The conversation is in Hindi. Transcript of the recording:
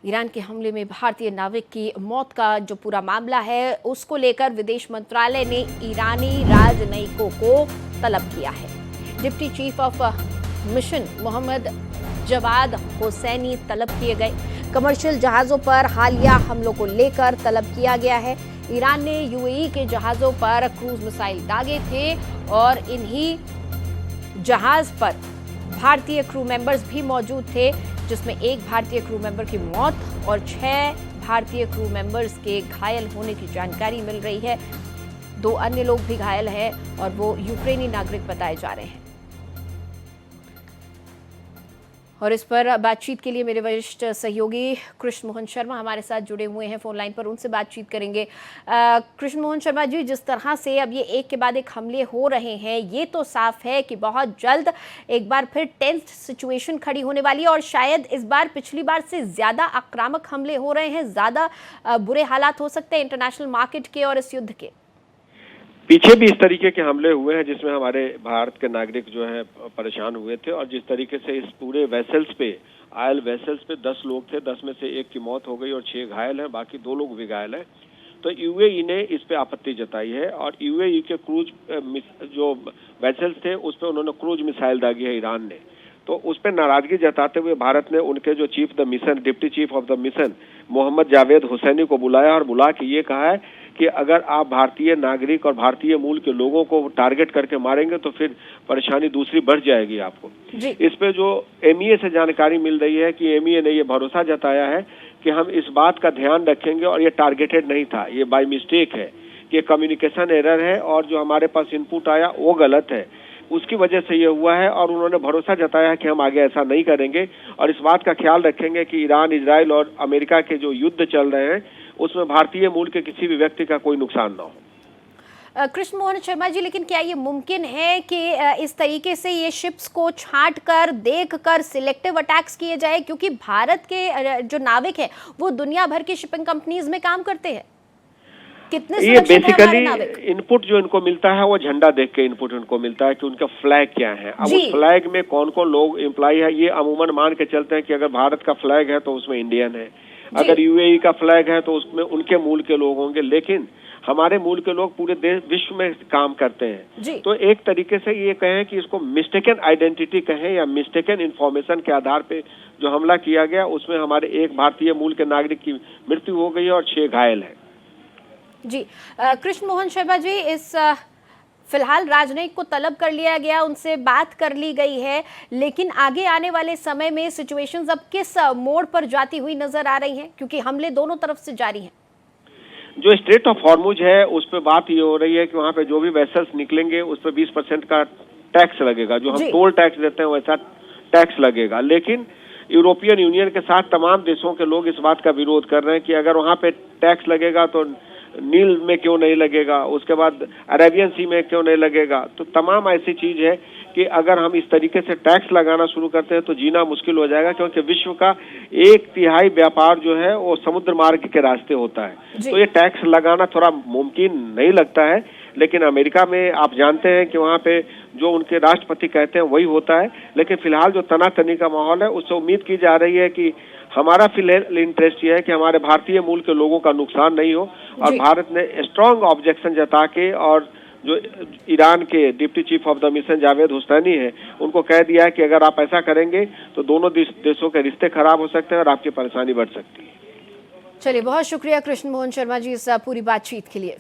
ईरान के हमले में भारतीय नाविक की मौत का जो पूरा मामला है उसको लेकर विदेश मंत्रालय ने ईरानी राजनयिकों को तलब किया है। Deputy chief of mission Mohammad Javad Hosseini तलब किए गए। कमर्शियल जहाज़ों पर हालिया हमलों को लेकर तलब किया गया है। ईरान ने यूएई के जहाज़ों पर क्रूज मिसाइल दागे थे और इन्हीं जहाज़ पर भारतीय क्रू मेंबर्स भी मौजूद थे, जिसमें एक भारतीय क्रू मेंबर की मौत और 6 भारतीय क्रू मेंबर्स के घायल होने की जानकारी मिल रही है। 2 अन्य लोग भी घायल हैं और वो यूक्रेनी नागरिक बताए जा रहे हैं। और इस पर बातचीत के लिए मेरे वरिष्ठ सहयोगी कृष्ण मोहन शर्मा हमारे साथ जुड़े हुए हैं फोन लाइन पर, उनसे बातचीत करेंगे। कृष्ण मोहन शर्मा जी, जिस तरह से अब ये एक के बाद एक हमले हो रहे हैं, ये तो साफ है कि बहुत जल्द एक बार फिर टेंस सिचुएशन खड़ी होने वाली है और शायद इस बार पिछली बार से ज़्यादा आक्रामक हमले हो रहे हैं, ज़्यादा बुरे हालात हो सकते हैं इंटरनेशनल मार्केट के और इस युद्ध के। पीछे भी इस तरीके के हमले हुए हैं जिसमें हमारे भारत के नागरिक जो है परेशान हुए थे, और जिस तरीके से इस पूरे वेसल्स पे, ऑयल वेसल्स पे 10 लोग थे, 10 में से एक की मौत हो गई और 6 घायल हैं, बाकी 2 लोग भी घायल हैं। तो यूएई ने इस पे आपत्ति जताई है और यूएई के क्रूज जो वेसल्स थे उस पर उन्होंने क्रूज मिसाइल दागी है ईरान ने। तो उस पर नाराजगी जताते हुए भारत ने उनके जो chief the mission, deputy chief of the mission Mohammad Javed Hosseini को बुलाया और बुला के ये कहा है कि अगर आप भारतीय नागरिक और भारतीय मूल के लोगों को टारगेट करके मारेंगे तो फिर परेशानी दूसरी बढ़ जाएगी आपको। इस पे जो एमईए से जानकारी मिल रही है कि एमईए ने ये भरोसा जताया है कि हम इस बात का ध्यान रखेंगे और ये टारगेटेड नहीं था, ये बाय मिस्टेक है, कि कम्युनिकेशन एरर है और जो हमारे पास इनपुट आया वो गलत है, उसकी वजह से ये हुआ है। और उन्होंने भरोसा जताया है कि हम आगे ऐसा नहीं करेंगे और इस बात का ख्याल रखेंगे कि ईरान, इजराइल और अमेरिका के जो युद्ध चल रहे हैं उसमें भारतीय मूल के किसी भी व्यक्ति का कोई नुकसान ना हो। कृष्ण मोहन शर्मा जी, लेकिन क्या ये मुमकिन है कि इस तरीके से ये शिप्स को छांट कर, देख कर सिलेक्टिव अटैक्स किए जाए, क्योंकि भारत के जो नाविक हैं वो दुनिया भर की शिपिंग कंपनीज में काम करते हैं। कितने ये बेसिकली इनपुट जो इनको मिलता है वो झंडा देख के इनपुट उनको मिलता है कि उनका फ्लैग क्या है। अब उस फ्लैग में कौन कौन लोग एम्प्लॉय है ये अमूमन मान के चलते हैं कि अगर भारत का फ्लैग है तो उसमें इंडियन है, अगर यूएई का फ्लैग है तो उसमें उनके मूल के लोग होंगे, लेकिन हमारे मूल के लोग पूरे देश विश्व में काम करते हैं। तो एक तरीके से ये कहें कि इसको मिस्टेकन आइडेंटिटी कहें या मिस्टेकन इंफॉर्मेशन के आधार पे जो हमला किया गया उसमें हमारे एक भारतीय मूल के नागरिक की मृत्यु हो गई है और 6 घायल हैं। जी कृष्ण मोहन शर्मा जी, इस फिलहाल राजनयिक को तलब कर लिया गया, उनसे बात कर ली गई है, लेकिन आगे आने वाले समय में सिचुएशंस अब किस मोड़ पर जाती हुई नजर आ रही हैं, क्योंकि हमले दोनों तरफ से जारी हैं। जो स्ट्रेट ऑफ हॉर्मुज है उस पर बात ये हो रही है कि वहां पे जो भी वेसल्स निकलेंगे उस पर 20% का टैक्स लगेगा, जो हम टोल टैक्स देते हैं वैसा टैक्स लगेगा। लेकिन यूरोपियन यूनियन के साथ तमाम देशों के लोग इस बात का विरोध कर रहे हैं कि अगर वहां पे टैक्स लगेगा तो नील में क्यों नहीं लगेगा, उसके बाद अरेबियन सी में क्यों नहीं लगेगा। तो तमाम ऐसी चीज है कि अगर हम इस तरीके से टैक्स लगाना शुरू करते हैं तो जीना मुश्किल हो जाएगा, क्योंकि विश्व का 1/3 व्यापार जो है वो समुद्र मार्ग के रास्ते होता है। तो ये टैक्स लगाना थोड़ा मुमकिन नहीं लगता है, लेकिन अमेरिका में आप जानते हैं कि वहाँ पे जो उनके राष्ट्रपति कहते हैं वही होता है। लेकिन फिलहाल जो तनातनी का माहौल है उससे उम्मीद की जा रही है कि हमारा फिलहाल इंटरेस्ट ये है कि हमारे भारतीय मूल के लोगों का नुकसान नहीं हो, और भारत ने स्ट्रांग ऑब्जेक्शन जता के और जो ईरान के deputy chief of the mission Javed Hosseini है उनको कह दिया है कि अगर आप ऐसा करेंगे तो दोनों देशों के रिश्ते खराब हो सकते हैं और आपकी परेशानी बढ़ सकती है। चलिए, बहुत शुक्रिया कृष्ण मोहन शर्मा जी इस पूरी बातचीत के लिए।